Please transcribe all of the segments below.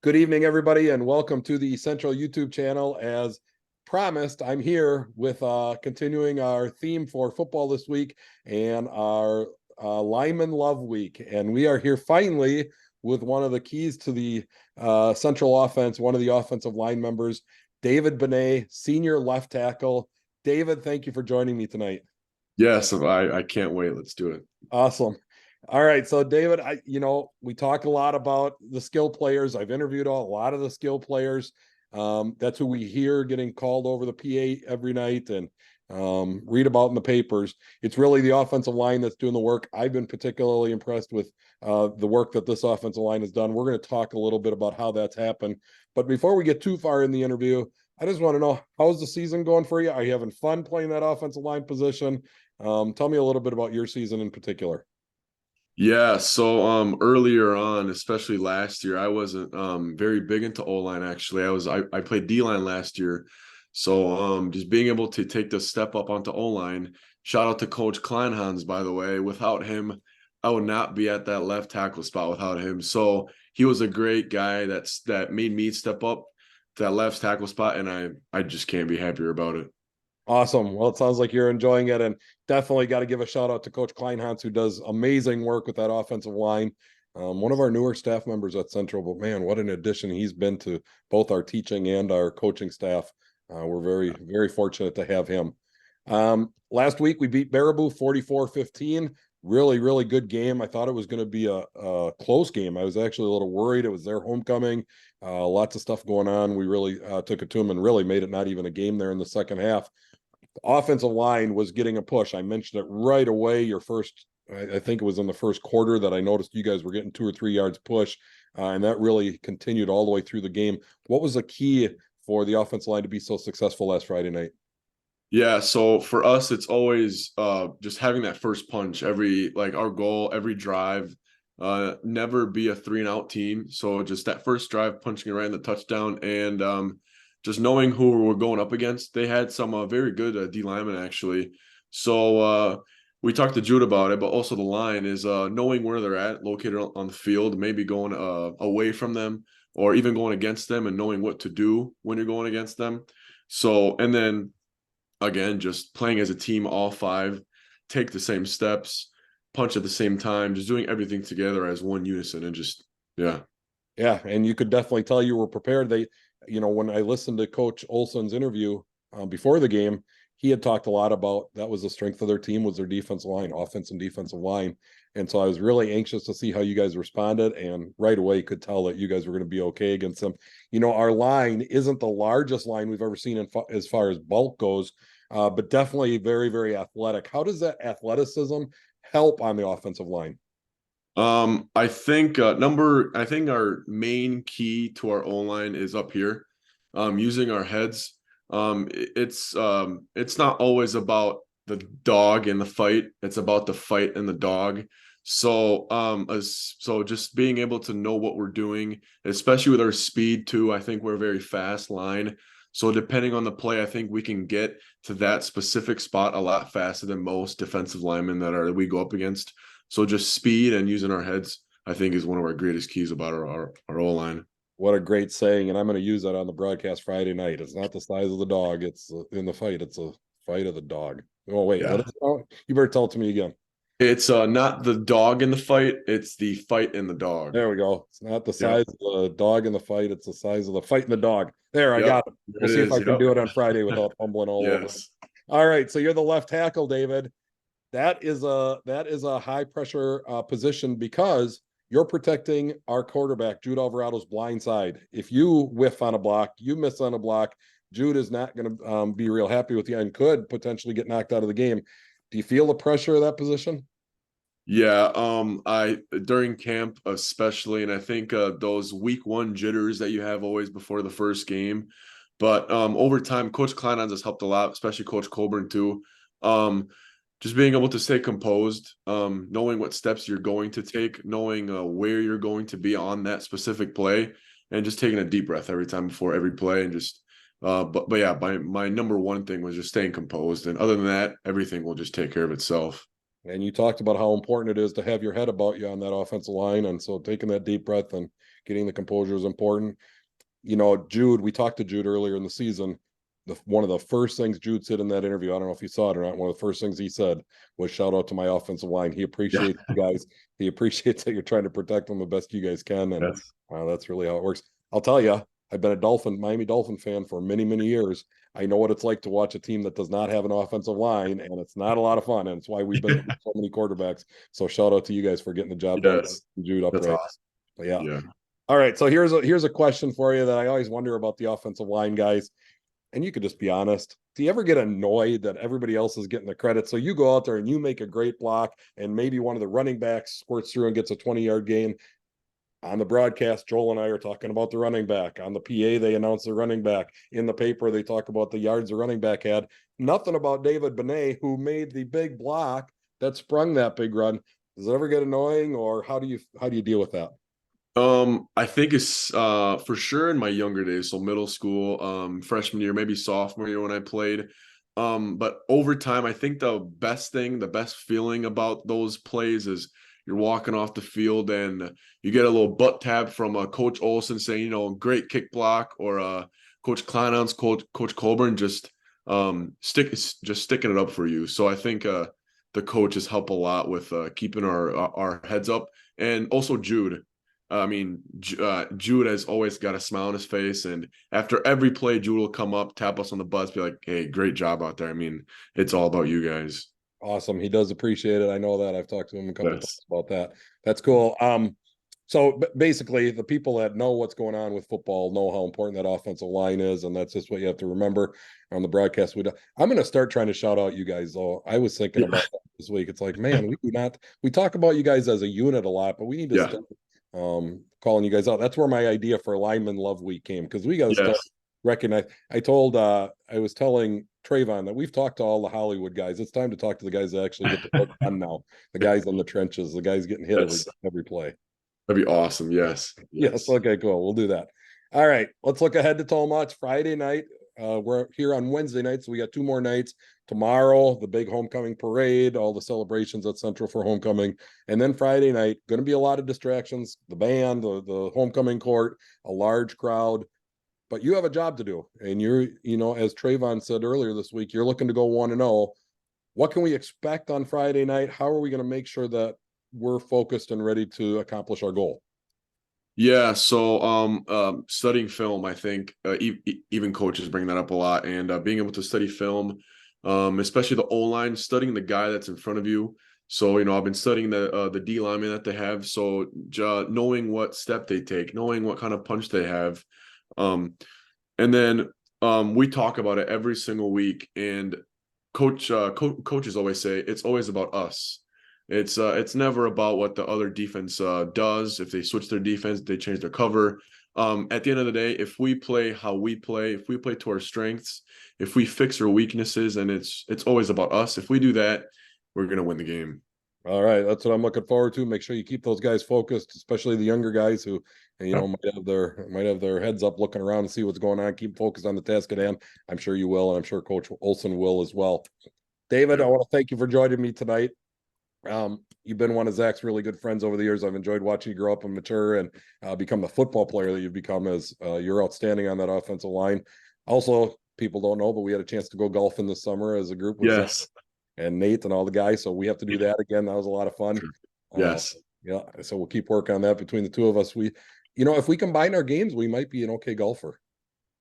Good evening, everybody, and welcome to the Central YouTube channel. As promised, I'm here with continuing our theme for football this week and our Lineman Love Week. And we are here finally with one of the keys to the Central offense, one of the offensive line members, David Bene, senior left tackle. David, thank you for joining me tonight. Yes, I can't wait. Let's do it. Awesome. All right. So David, we talk a lot about the skill players. I've interviewed a lot of the skill players. That's who we hear getting called over the PA every night and read about in the papers. It's really the offensive line that's doing the work. I've been particularly impressed with the work that this offensive line has done. We're going to talk a little bit about how that's happened. But before we get too far in the interview, I just want to know, how's the season going for you? Are you having fun playing that offensive line position? Tell me a little bit about your season in particular. Yeah, so earlier on, especially last year, I wasn't very big into O-line actually. I played D-line last year. So just being able to take the step up onto O-line. Shout out to Coach Kleinhans, by the way. Without him, I would not be at that left tackle spot without him. So he was a great guy that made me step up to that left tackle spot, and I just can't be happier about it. Awesome. Well, it sounds like you're enjoying it, and definitely got to give a shout out to Coach Kleinhans, who does amazing work with that offensive line. One of our newer staff members at Central, but man, what an addition he's been to both our teaching and our coaching staff. We're very, very fortunate to have him. Last week we beat Baraboo 44-15. Really, really good game. I thought it was going to be a close game. I was actually a little worried. It was their homecoming. Lots of stuff going on. We really took it to them and really made it not even a game there in the second half. Offensive line was getting a push. I mentioned it right away. I think it was in the first quarter that I noticed you guys were getting 2 or 3 yards push, and that really continued all the way through the game. What was the key for the offensive line to be so successful last Friday night? Yeah, so for us, it's always just having that first punch. Our goal, every drive, never be a 3-and-out team. So just that first drive, punching it right in the touchdown, and just knowing who we're going up against. They had some very good D linemen actually. So we talked to Jude about it, but also the line is knowing where they're at, located on the field, maybe going away from them or even going against them, and knowing what to do when you're going against them. So, and then again, just playing as a team, all five, take the same steps, punch at the same time, just doing everything together as one unison, and just yeah. Yeah, and you could definitely tell you were prepared. When I listened to Coach Olson's interview before the game, he had talked a lot about that was the strength of their team was their defensive line, offense and defensive line. And so I was really anxious to see how you guys responded, and right away could tell that you guys were going to be okay against them. Our line isn't the largest line we've ever seen as far as bulk goes, but definitely very, very athletic. How does that athleticism help on the offensive line? I think our main key to our O line is up here, using our heads. It's not always about the dog in the fight. It's about the fight and the dog. So just being able to know what we're doing, especially with our speed too. I think we're a very fast line. So depending on the play, I think we can get to that specific spot a lot faster than most defensive linemen that we go up against. So just speed and using our heads, I think, is one of our greatest keys about our O line. What a great saying, and I'm going to use that on the broadcast Friday night. It's not the size of the dog; it's in the fight. It's a fight of the dog. Oh wait, what Yeah. is it? Oh, you better tell it to me again. It's not the dog in the fight, it's the fight in the dog. There we go. It's not the Yep. size of the dog in the fight; it's the size of the fight in the dog. There, I Yep. got it. We'll There see it if I is. can do it on Friday Yep. without fumbling all over it. Yes. All right, so you're the left tackle, David. That is a high pressure position because you're protecting our quarterback, Jude Alvarado's blind side. If you whiff on a block, you miss on a block, Jude is not going to be real happy with you and could potentially get knocked out of the game. Do you feel the pressure of that position? Yeah, I during camp especially, and I think those week one jitters that you have always before the first game. But over time, Coach Kleinans has helped a lot, especially Coach Colburn too. Um, just being able to stay composed, knowing what steps you're going to take, knowing where you're going to be on that specific play, and just taking a deep breath every time before every play, and just but yeah, my number one thing was just staying composed, and other than that, everything will just take care of itself. And you talked about how important it is to have your head about you on that offensive line. And so taking that deep breath and getting the composure is important. Jude, we talked to Jude earlier in the season. One of the first things Jude said in that interview, I don't know if you saw it or not, one of the first things he said was shout out to my offensive line. He Yeah. appreciates you guys. He appreciates that you're trying to protect them the best you guys can. And Yes. that's really how it works. I'll tell you, I've been a Miami Dolphin fan for many, many years. I know what it's like to watch a team that does not have an offensive line, and it's not a lot of fun. And it's why we've been through so many quarterbacks. So shout out to you guys for getting the job done. Yes. Jude That's upright. awesome. But yeah. Yeah. All right. So here's a question for you that I always wonder about the offensive line guys. And you could just be honest. Do you ever get annoyed that everybody else is getting the credit? So you go out there and you make a great block, and maybe one of the running backs squirts through and gets a 20-yard gain. On the broadcast, Joel and I are talking about the running back. On the PA, they announce the running back. In the paper, they talk about the yards the running back had. Nothing about David Bene, who made the big block that sprung that big run. Does it ever get annoying, or how do you deal with that? I think it's for sure in my younger days, so middle school, freshman year, maybe sophomore year when I played. But over time, I think the best feeling about those plays is you're walking off the field and you get a little butt tap from Coach Olson saying, great kick block, or Coach Kleinhans's Coach Colburn just sticking it up for you. So I think the coaches help a lot with keeping our heads up, and also Jude. I mean, Jude has always got a smile on his face, and after every play, Jude will come up, tap us on the butt, be like, "Hey, great job out there." I mean, it's all about you guys. Awesome. He does appreciate it. I know that. I've talked to him a couple times Yes. about that. That's cool. So basically, the people that know what's going on with football know how important that offensive line is, and that's just what you have to remember on the broadcast. I'm going to start trying to shout out you guys, though. I was thinking Yeah. about that this week. It's like, man, we talk about you guys as a unit a lot, but we need to Yeah. start calling you guys out. That's where my idea for Lineman Love Week came, because we got to start Yes. recognize. I was telling Trayvon that we've talked to all the Hollywood guys. It's time to talk to the guys that actually get the work done now. The guys in the trenches, the guys getting hit Yes. every play. That'd be awesome. Yes. Yes. Yes. Okay, cool. We'll do that. All right. Let's look ahead to Toma. It's Friday night. We're here on Wednesday night, so we got 2 more nights. Tomorrow, the big homecoming parade, all the celebrations at Central for homecoming. And then Friday night, going to be a lot of distractions. The band, the homecoming court, a large crowd. But you have a job to do. And as Trayvon said earlier this week, you're looking to go 1-0. What can we expect on Friday night? How are we going to make sure that we're focused and ready to accomplish our goal? Yeah, so studying film, I think even coaches bring that up a lot, and being able to study film, especially the O-line, studying the guy that's in front of you. So I've been studying the D lineman that they have, so knowing what step they take, knowing what kind of punch they have, um, and then we talk about it every single week. And coaches always say it's always about us. It's never about what the other defense does. If they switch their defense, they change their cover. At the end of the day, if we play how we play, if we play to our strengths, if we fix our weaknesses, and it's always about us. If we do that, we're gonna win the game. All right, that's what I'm looking forward to. Make sure you keep those guys focused, especially the younger guys who, Yep. might have their heads up, looking around and see what's going on. Keep focused on the task at hand. I'm sure you will, and I'm sure Coach Olson will as well. David, I Yep. want to thank you for joining me tonight. You've been one of Zach's really good friends over the years. I've enjoyed watching you grow up and mature and become the football player that you've become, as you're outstanding on that offensive line. Also, people don't know, but we had a chance to go golfing this summer as a group with Zach Yes. and Nate and all the guys. So we have to do that again. That was a lot of fun. Yes. Yeah. So we'll keep working on that between the two of us. If we combine our games, we might be an okay golfer.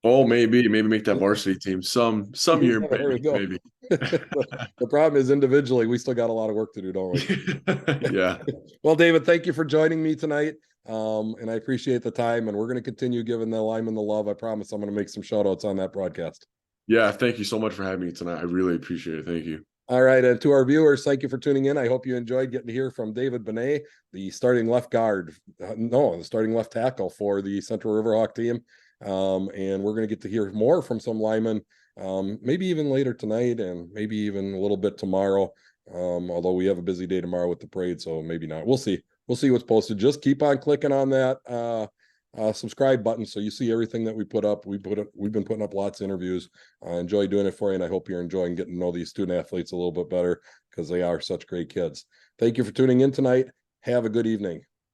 Oh, maybe make that varsity team some Yeah, year, there we go. maybe. The problem is individually, we still got a lot of work to do, don't we? Yeah. Well, David, thank you for joining me tonight. And I appreciate the time. And we're going to continue giving the linemen the love. I promise I'm going to make some shout outs on that broadcast. Yeah. Thank you so much for having me tonight. I really appreciate it. Thank you. All right. And to our viewers, thank you for tuning in. I hope you enjoyed getting to hear from David Bene, the starting left guard. The starting left tackle for the Central RiverHawk team. And we're going to get to hear more from some linemen, maybe even later tonight and maybe even a little bit tomorrow. Although we have a busy day tomorrow with the parade, so maybe not. We'll see. We'll see what's posted. Just keep on clicking on that subscribe button so you see everything that we put up. We've been putting up lots of interviews. I enjoy doing it for you, and I hope you're enjoying getting to know these student athletes a little bit better because they are such great kids. Thank you for tuning in tonight. Have a good evening.